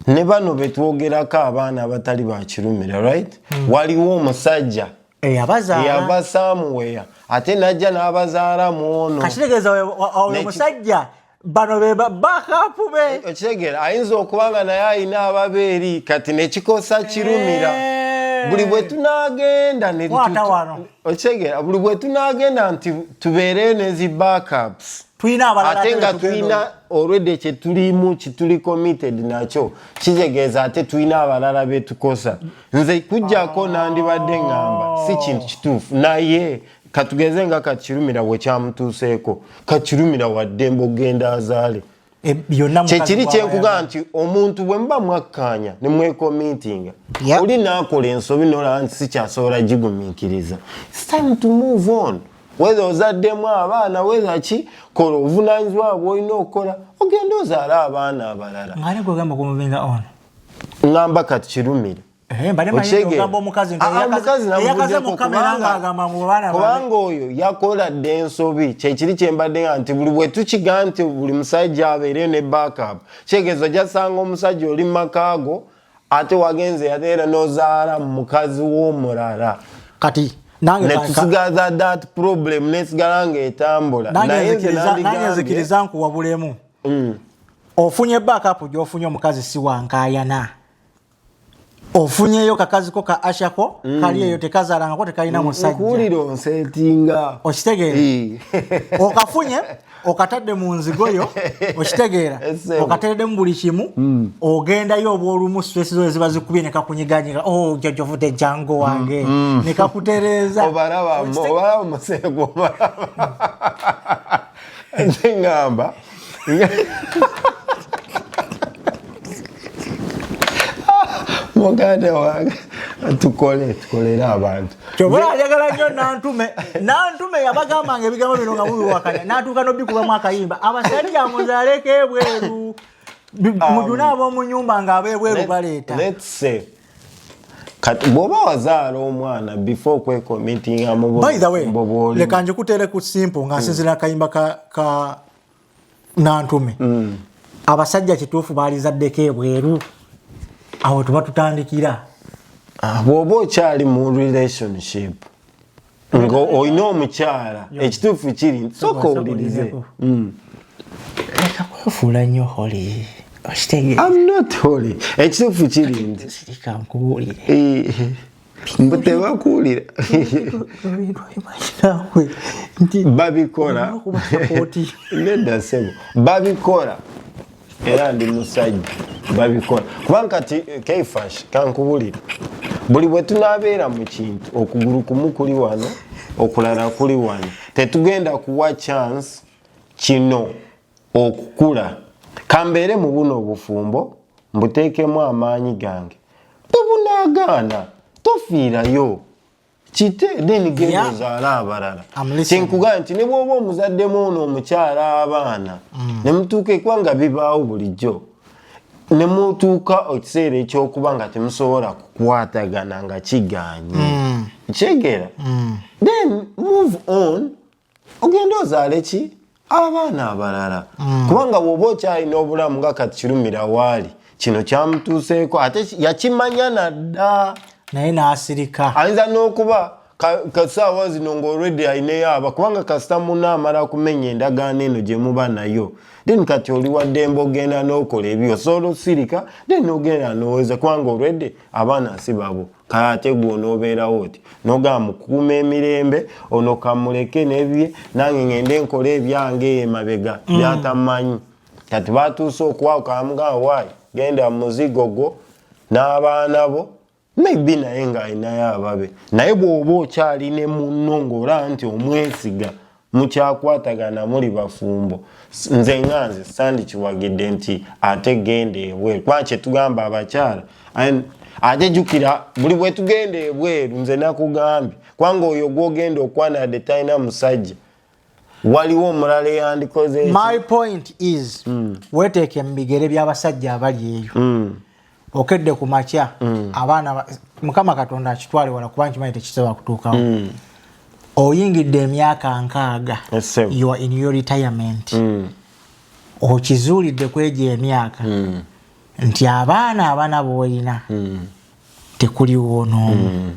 Speaker 4: ne bano betwogerako abaana abatali bakirumira right waliwo omusajja eyava somewhere ate najja n'abazaalamu ono
Speaker 3: kakitegeeza oyo omusajja bano be backup be
Speaker 4: okitegeera ayinza okuba nga naye ayina ababeeri kati nekikosa kirumira buli bwe tunaagenda okitegeera buli bwe tunaagenda nti tubeereyo nezi backups ate nga tulina already kyetulimu kituli committed nakyo kitegeeza ate tulina abalala betukosa nze kujjako nandibadde ngamba si kintu kituufu naye katugeze nga kakirumira bwe kyamutuuseeko kakirumira waddembe ogenda azaale kyekiri kyenkugamba nti omuntu bwe muba mwakkaanya ne mwekomitinga oli naakola ensobi nolaba nti sikyasobola gigumiikiriza it's time to move on whether ozaddemu abaana whether ki kola obuvunanyizibwa bw'olina okukola ogenda ozaala abaana abalala
Speaker 3: ngane gwegamba kumuvinga ono
Speaker 4: ngamba kati kirumira kubanga oyo yakola dde ensobi kyekiri kyembadde nga nti buli bwe tukiga nti buli musajja abeere ne backup kyegeeza jasanga omusajja oli makaago ate wagenze yateera n'ozaala mu mukazi w'omulala
Speaker 3: kati
Speaker 4: netusigaza that problem nesigala ng'etambula
Speaker 3: nange nzikiriza nkuwabulemu ofunye backup gy'ofunye omukazi si wankayana ofunyeyo kakaziko ka ashako kali eyo tekazalanga ko tekalina musajja
Speaker 4: nkuliro settinga
Speaker 3: okitegeera okafunye okatadde mu nzigoyo okitegeera okateredde mu buli kimu ogendayo obwolumu stress zo ziba zikubye ne kakunyiganyika jojo vute jango wange ne kakutereza
Speaker 4: obalaba musego ngamba muganda wange tukolera abantu
Speaker 3: kyobola ayagala nnyo nantume yabagambanga ebigambo bino nga mubiwakanya natuuka nobikubamu akayimba abasajja muzaaleko ebweru mujuna ab'omu nyumba nga ab'ebweru baleeta
Speaker 4: kati bw'oba wazaala omwana before kwekomitinga
Speaker 3: by the way leka njikutere ku simple nga nsinzira akayimba ka nantume abasajja kituufu baalizaddeko ebweru awo tuba tutandikira
Speaker 4: bw'oba okyali mu relationship nga olina omukyala ekituufu kiri soka owulirize
Speaker 3: leka kwefuula nnyo holi
Speaker 4: I'm not holy ekituufu kiri nti
Speaker 3: sirika nkubuulire
Speaker 4: mbu tebakuwulira babikola nedda sebo babikola era ndi musajja babikola kubanga kati keifash kankubulira buli bwe tunaabeera mu kintu okugulu kumu kuli wano okulala kuli wano tetugenda kuwa chance kino okukula kambeere mu buno obufumbo mbuteekemu amaanyi gange tobunaagaana tofiirayo kite then genda ozaala abalala kyenkugamba nti ne bw'oba omuzaddemu ono omukyala abaana ne mutuuka ekwanga bibaawo bulijjo ne mutuuka ekiseera ekyokuba nga temusobola kukwatagana nga kiganye kyegera then move on ogenda ozaale ki abaana abalala kubanga bw'oba okyalina obulamu nga kati kirumira waali kino kyamutuuseeko ate yakimanya nadda
Speaker 3: naye n'asirika
Speaker 4: ayinza n'okuba kasaawa zino ng'olwedde ayinayo aba kubanga kasita muna amala kumenya endagaano eno gye muba nayo then kati oli waddembe ogenda n'okola ebyo osobola osirika then n'ogenda n'oweza kubanga olwedde abaana si babo kate gwe onoobeerawo oti n'ogamba mukuuma emirembe ono kamuleke n'ebye nange ngende nkola ebyange emabega byatamanyi kati batuuse okwawuka amugamba waayi genda muzigo gwo n'abaana bo maybe naye ng'alinayo ababe naye bw'oba okyali munno ng'olaba nti omwesiga mukyakwatagana muli bafumbo nze sandikiwagidde nti ate genda ebweru kuba kyetugamba abakyala ate jjukira buli bwe tugenda ebweru nze nakugambye kubanga oyo gwogenda okwanadde talina musajja waliwo omulala eyandikoze
Speaker 3: my point is weteeke mu bigere by'abasajja abali eyo okedde ku makya abaana mukama katonda akitwale wala kuba nkimanyi tekisobola kutuukawo oyingidde emyaka 6 you are in your retirement okizuulidde kwegyo emyaka nti abaana b'olina tekuliwo n'omu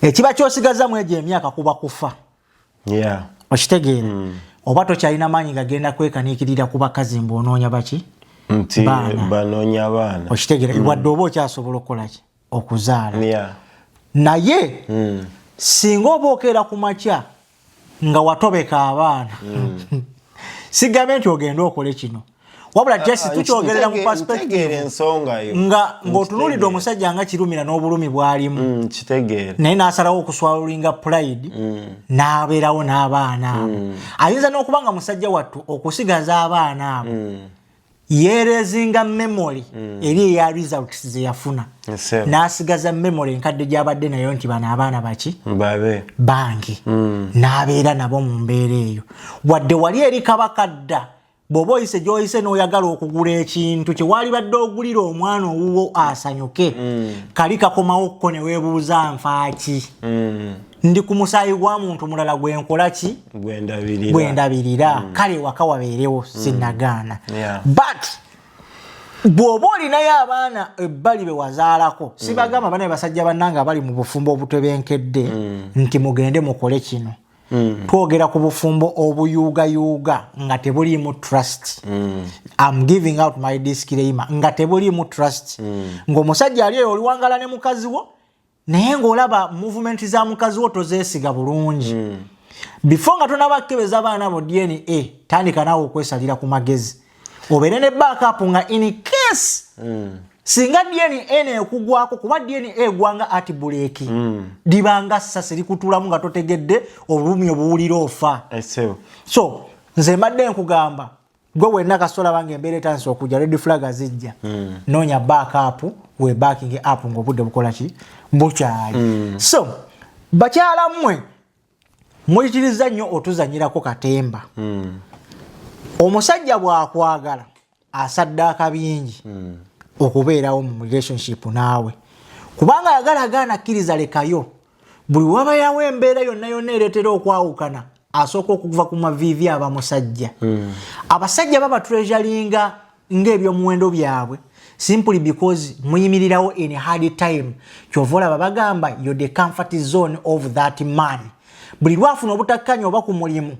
Speaker 3: ekiba kyosigaza mu egyo emyaka kuba kufa okitegeera oba tokyalina maanyi gagenda kwekaniikirira ku bakazi mbonoonya baki
Speaker 4: nti banoonya abaana
Speaker 3: okitegeera wadde oba okyasobola okukolaki okuzaala naye singa oba okeera ku makya nga watobeka abaana sigambe nti ogenda okole kino wabula jesi tukyogerera mu perspective ng'otunuulidde omusajja nga kirumira n'obulumi bwalimu naye n'asalawo okuswalulinga pride n'abeerawo n'abaana abo ayinza n'okuba nga musajja wattu okusigaza abaana abo yeerezinga memory eri eya results ze yafuna n'asigaza memory enkadde gy'abadde nayo nti bano abaana baki bange n'abeera nabo mu mbeera eyo wadde wali eri kabakadda bw'oba oyise gy'oyise n'oyagala okugula ekintu kye waali badde ogulira omwana owuwo asanyuke kali kakomawo kko ne weebuuza nfaaki ndi ku musaayi gwa muntu mulala gwenkola ki gwendabirira kale waka wabeerewo sinnagaana but bw'oba olinayo abaana ebbali be wazaalako sibagamba bana basajja bannanga abali mu bufumbo obutebenkedde nti mugende mukole kino twogera ku bufumbo obuyuuga nga tebuliimu trust. I'm giving out my disclaimer nga tebuliimu trust. Ng'omusajja ali eyo oliwangala ne mukazi wo naye ng'olaba movement za mukazi wo tozeesiga bulungi. Before nga tonabakebeza abaana bo DNA tandika naawe okwesalira ku magezi obeere ne backup nga in case singa DNA ekugwako kuba DNA egwanga ati buleeki libanga ssasi likutulamu nga totegedde obulumi obuwulira ofa. So nze mbadde nkugamba gwe wenna kasola bange embeera etansi okujja red flag zijja noonya backup we backing up ng'obudde bukola ki bukyali. So bakyala mmwe muyitiriza nnyo otuzanyirako katemba. Omusajja bw'akwagala asaddaaka bingi okubeerawo mu relationship naawe kubanga ayagala gaana akkiriza lekayo buli wabayawo embeera yonna ereetera okwawukana asooka okuva ku maviivi abamusajja. Abasajja baba treasuringa ng'ebyomuwendo byabwe simply because muyimirirawo in hard time. Kyova olaba bagamba you're the comfort zone of that man. Buli lwafuna obutakkanya oba ku mulimu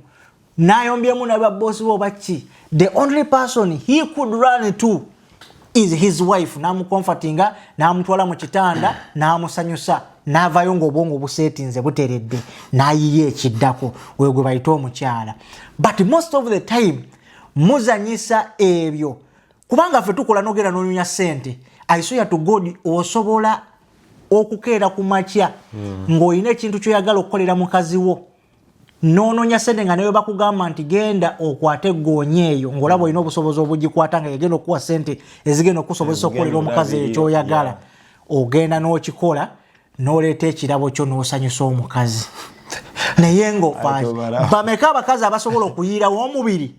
Speaker 3: n'ayombyemu n'ababoosi bo baki the only person he could run to is his wife. N'amukomfatinga n'amutwala mu kitanda n'amusanyusa n'avaayo ng'obwongo buseetinze buteredde n'ayiye ekiddako we gwe bayita omukyala. But most of the time muzanyisa ebyo kubanga ffe tukola n'ogenda n'onyunya ssente. I swear to God osobola okukeera ku makya ng'olina ekintu ky'oyagala okukolera mukazi wo n'onoonya ssente nga naye bakugamba nti genda okwate eggoonye eyo ng'olaba olina obusobozi obugikwata nga yagenda okuwa ssente ezigenda okusobozesa okukolera omukazi eyo ky'oyagala. Ogenda n'okikola n'oleeta ekirabo kyo n'osanyusa omukazi. Naye ng'ofaaki bameka abakazi abasobola okuyiirawo omubiri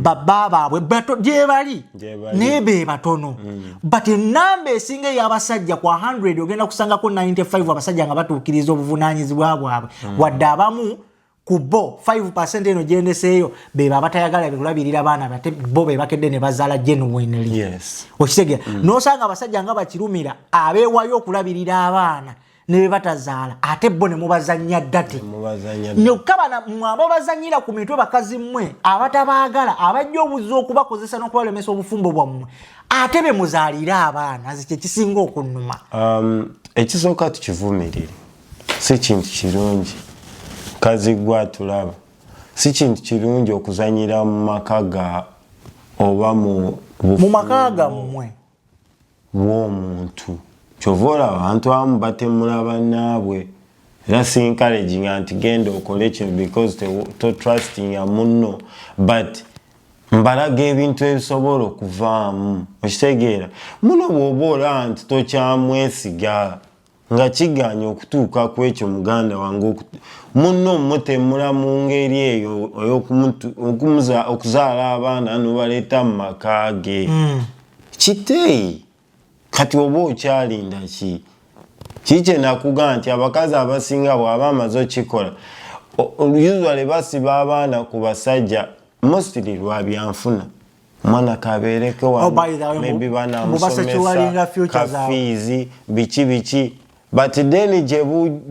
Speaker 3: babba baabwe gye bali naye be batono. But ennamba esinga ey'abasajja kwa 100 ogenda kusangako 95 abasajja nga batuukiriza obuvunaanyizibwa bwabwe wadde abamu ku bo 5% eno gyendeseeyo be abatayagala bekulabirira baana bate bo be bakedde ne bazaala genuinely. Okitegeera n'osanga abasajja nga bakirumira abeewayo okulabirira abaana ne batazaala ate bo ne mubazannya ddate nyokabana mwabo bazanyira ku mitwe bakazi mmwe abatabaagala abajja obuzo okubakozesa n'okubalemesa obufumbo bwammwe ate be muzaalira abaana zikye kisinga okunnuma.
Speaker 4: Ekisooka tukivumirire si kintu kirungi kazi gwa tulaba si kintu kirungi okuzanyira mu maka oba mu
Speaker 3: maka gammwe
Speaker 4: w'omuntu. Kyova olaba abantu abamu batemula bannaabwe era si encouraging anti genda okole kino because to trusting ya munno but mbalaga ebintu ebisobola okuvaamu. Okitegeera muno bw'oba olaba nti tokyamwesiga nga kiganya okutuuka ku ekyo muganda wange munno mutemula mu ngeri eyo okuzaala abaana n'obaleeta mu maka ge kiteeyi. Kati oba okyalinda ki kikye nakugamba nti abakazi abasinga bw'aba amaze okikola usually basiba abaana ku basajja mostly lwa byanfuna. Omwana kabeereko wano maybe banamusomesa kafiizi biki but then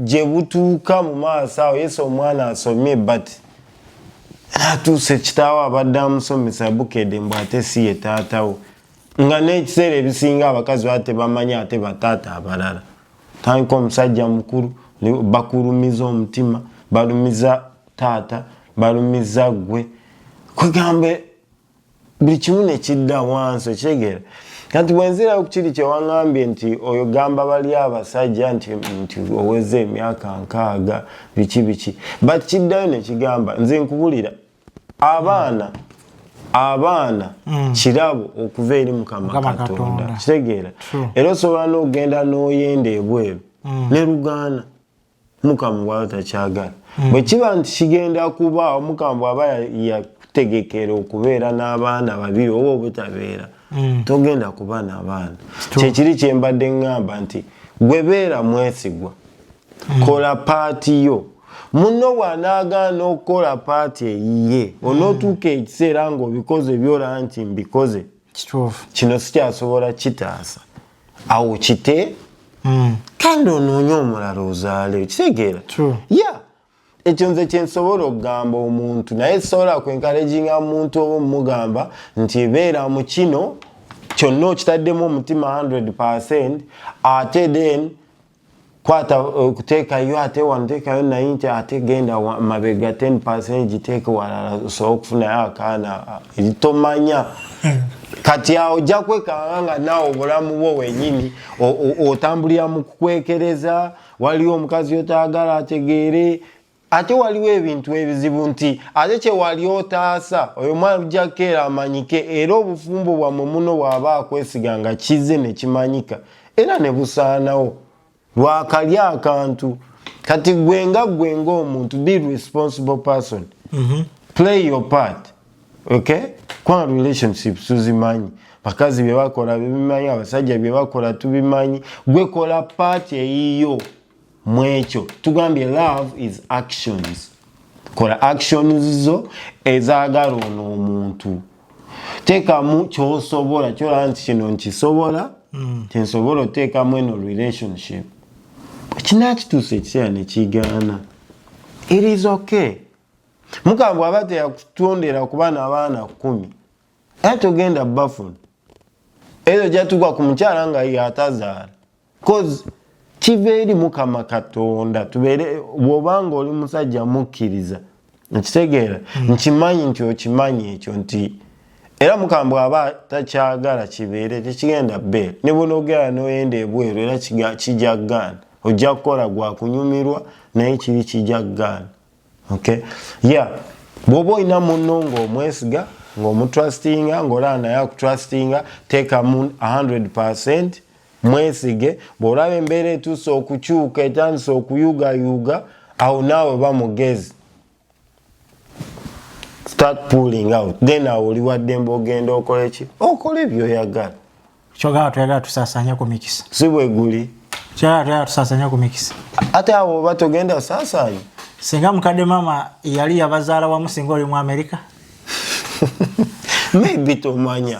Speaker 4: gye butuuka mu maaso awo yesu omwana asomye but atuuse kitaawo abadde amusomesa bukedde mbw ate si ye taatawo nga n'ekiseera ebisinga abakazi bate bamanyi ate bataata abalala. Tandika omusajja mukulu bakulumiza omutima balumiza taata balumiza gwe kwegambe buli kimu ne kidda wansi. Okitegeera kati bwenzirayo ku kiri kyewaŋŋambye nti oyo gamba bali abasajja nti oweze emyaka 6 biki but kiddayo ne kigamba nze nkubulira abaana kirabo okuva eri Mukama Katonda. Kitegeera era osobola n'ogenda n'oyenda ebweru ne lugaana Mukama bw'aba takyagala. Bwe kiba nti kigenda kubaawo Mukama bw'aba yakutegekera okubeera n'abaana babiri oba obutabeera togenda kuba n'abaana. Kyekiri kye mbadde ŋŋamba nti gwe beera mwesigwa kola paati yo. Munno bw'anaagaana okukola paati eyiye onootuuka ekiseera ng'obikoze byolaba nti mbikoze kino sikyasobola kitaasa awo kite kandi onoonye omulala ozaale. Kitegeera ekyo nze kyensobola okugamba omuntu naye sobola kwencouraginga omuntu oba omugamba nti beera mu kino kyonna okitaddemu omutima 100% ate then kwata kuteekayo ate wanteekayo 90 ate genda mabega 10% giteeke walala osobola okufunayo akaana eritomanya kati awo ojja kwekanga nga naawe obulamu bwo wenyini otambulira mu kukwekereza waliwo omukazi otaagala ategeere ate waliwo ebintu ebizibu nti ate kyewali otaasa oyo mwana ujja kukeera amanyike era obufumbo bwammwe muno bw'aba akwesiga nga kize ne kimanyika era ne busaanawo lwakali akantu kati gwenga omuntu be responsible person play your part okay kwa relationships tuzimanyi bakazi bye bakola bimanyi abasajja bye bakola tubimanyi gwe kola part eyiyo mwekyo tugambye love is actions kola actions zo ezaagala ono omuntu teekamu kyosobola kyola nti kino nkisobola kyensobola oteekamu eno relationship kinakituusa ekiseera nekigaana it is okay mukambwe aba teyakutondera ku baana 10 era togenda bafuni ezo gyatugwa ku mukyala nga yatazaala cause kiva eri Mukama Katonda tubeere bw'obanga oli musajja mukkiriza nkitegeera nkimanyi nti okimanyi ekyo nti era mukambwe aba takyagala kibeere tekigenda bbeera ne bonogera noyenda ebweru era kijja kugaana ojja kukola gwa kunyumirwa naye kiri kijja kugaana okay yeah bw'oba olina munno ng'omwesiga ng'omutrustinga ng'olaba naye akutrustinga teekamu 100% mwesige bw'olaba embeera etuuse okukyuka etandise okuyugayuga awo naawe bamugezi start pulling out then awo oli waddembe ogenda okola eki okola ebyoyagala
Speaker 3: kyogala tuyagala tusaasanya ku mikisa
Speaker 4: si bwe guli
Speaker 3: kyogala tuyagala tusaasanya ku mikisa
Speaker 4: ate awo oba togenda saasanya
Speaker 3: singa mukadde mama yali yabazaala wamu singa oli mu Amerika
Speaker 4: maybe tomanya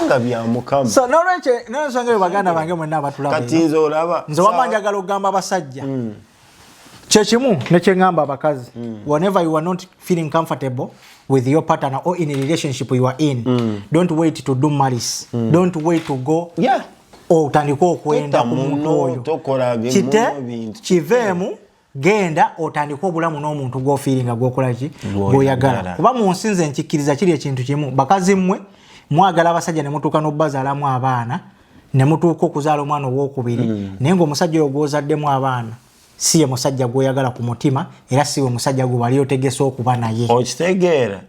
Speaker 4: nga bya Mukama
Speaker 3: so nolwekyo n'ensonga eyo baganda bange mwenna abatulaba
Speaker 4: kati nze olaba
Speaker 3: nze wamanjagala okugamba abasajja kyekimu nekyeŋŋamba abakazi whenever you are not feeling comfortable with your partner or in a relationship you are in don't wait to do malice don't wait to go otandika okwenda ku muntu oyo kite kiveemu genda otandika obulamu n'omuntu gw'ofiiringa gw'okolaki gw'oyagala kuba mu nsi nze nkikkiriza kiri ekintu kimu bakazi mmwe mwagala abasajja ne mutuuka n'obbazaalamu abaana ne mutuuka okuzaala omwana ow'okubiri naye ng'omusajja oyo gw'ozaddemu abaana si ye musajja gw'oyagala ku mutima era si we musajja gwe wali otegese okuba naye
Speaker 4: okitegeera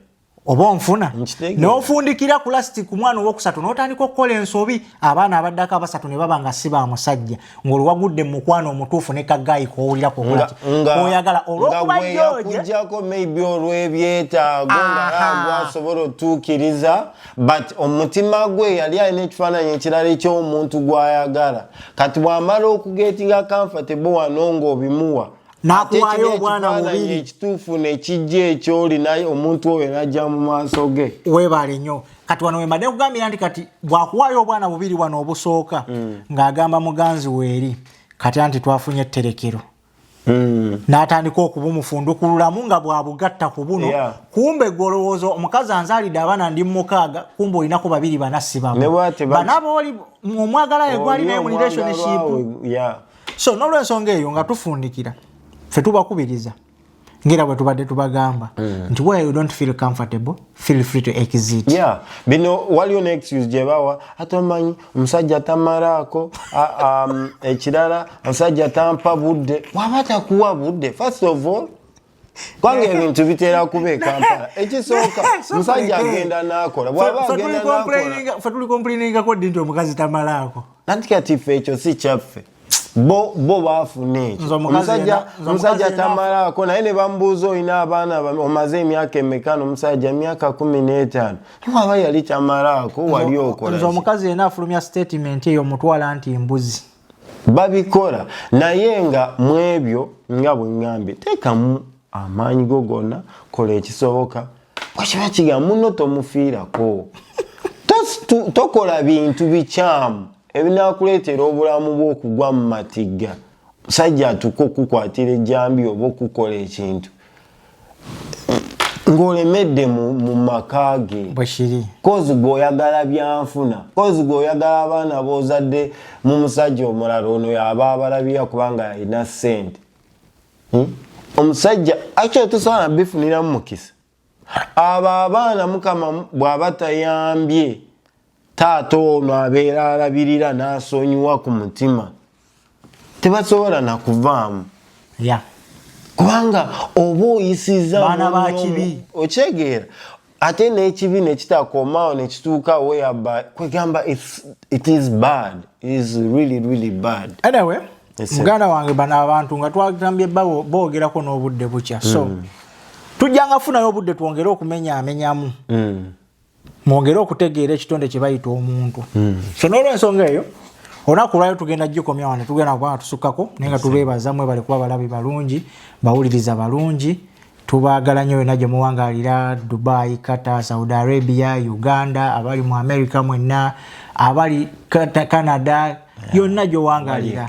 Speaker 3: oba onfuna n'ofundikira ku lasiti ku mwana ow'okusatu n'otandika okukola ensobi abaana abaddako abasatu ne baba nga si ba musajja ng'olwagudde mu mukwano omutuufu ne kagaayi k'owulira k'oyagala olw'okuba
Speaker 4: yakujjako maybe olw'ebyetaago ng'asobola otuukiriza but omutima gwe yali alina ekifaananyi ekirala eky'omuntu gw'ayagala kati bw'amala okugetinga comfortable wano ng'obimuwa
Speaker 3: nakuwaayo obwana bubiri
Speaker 4: ekituufu nekijja ekyoli naye omuntu oyo najja mu maaso ge
Speaker 3: weebale nnyo kati wano wembadde nkugambira nti kati bwakuwaayo obwana bubiri wano obusooka ng'agamba muganzi weeri kati anti twafunye etterekero n'atandika okubumufundukululamu nga bwabugatta ku buno kumbe gwolowooza omukazi anzaalidde abaana ndi mukaaga kumbe olinako babiri banassi bana booli omwagalayo gwali naye mu relationship so n'olwensonga eyo nga tufundikira ffe tubakubiriza ngera bwe tubadde tubagamba nti where you don't feel comfortable feel free to exit
Speaker 4: bino waliyo ne excuse gye bawa atomanyi omusajja tamalaako ekirala omusajja tampa budde waba takuwa budde first of all kwange ebintu bitera kuba Kampala ekisooka musajja agenda n'akola bw'aba agenda n'akola
Speaker 3: ffe tuli complaininga ddi nti omukazi tamalaako
Speaker 4: nanti kati ffe ekyo si kyaffe bo baafuna ekyo omusajja tamalaako naye ne bamubuuza olina abaana omaze emyaka emekano omusajja myaka 15 waba yali tamalaako wali okola
Speaker 3: omukazi yena afulumya statement eyo omutwala nti mbuzi
Speaker 4: babikola naye nga mu ebyo nga bwe ŋŋambye teekamu amaanyi go gonna kola ekisoboka wakiba kiga muno tomufiirako tokola bintu bikyamu ebinakuleetera obulamu bw'okugwa mu matigga musajja atuka okukwatira ejjambi oba okukola ekintu ng'olemedde mu maka ge
Speaker 3: bwekiri
Speaker 4: kozi gweoyagala byanfuna kozi gweoyagala abaana boozadde mu musajja omulala ono yaba abalabira kubanga alina ssente omusajja actually tusobola bifuniramu mukisa abo abaana mukama bw'aba tayambye taata ono abeera alabirira n'asonyiwa ku mutima tebasobola nakuvaamu kubanga oba oyisiza
Speaker 3: baana ba kibi
Speaker 4: okyegeera ate n'ekibi nekitakomawo nekituuka weyaba kwegamba it is bad, it is really bad.
Speaker 3: Anyway, muganda wange bano abantu nga twagambye boogerako n'obudde bukya so tujjanga funayo obudde twongere okumenyaamenyamu mwongere okutegeera ekitonde kye bayita omuntu so n'olwensonga eyo olunaku lwayo tugenda gikomya wano tugenda kubanga tusukkako naye nga tubeebaza mwe bali kuba balabi balungi bawuliriza balungi tubaagala nnyo yonna gye muwangaalira Dubai, Qatar, Saudi Arabia, Uganda, abali mu America mwenna, abali Canada, yonna gy'owangaalira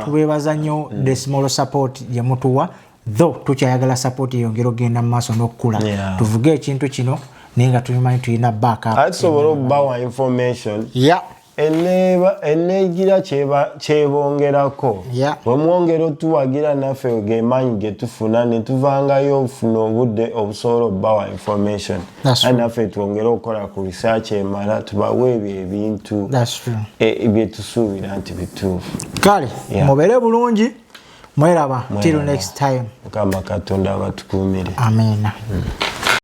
Speaker 3: tubeebaza nnyo the small support gye mutuwa though tukyayagala support eyongera ogenda mu maaso n'okukula tuvuge ekintu kino naye nga tulimanyi tulina backup
Speaker 4: atusobola okubawa information eneegira kyebongerako bwe mwongera otuwagira naffe gemaanyi ge tufuna ne tuvangayo ofuna obudde obusobola okubawa information naffe twongere okukola ku research emala tubawe ebyo ebintu bye tusuubira nti bituufu
Speaker 3: kale mubeere bulungi mweraba till next time
Speaker 4: mukama katonda abatukuumire
Speaker 3: amena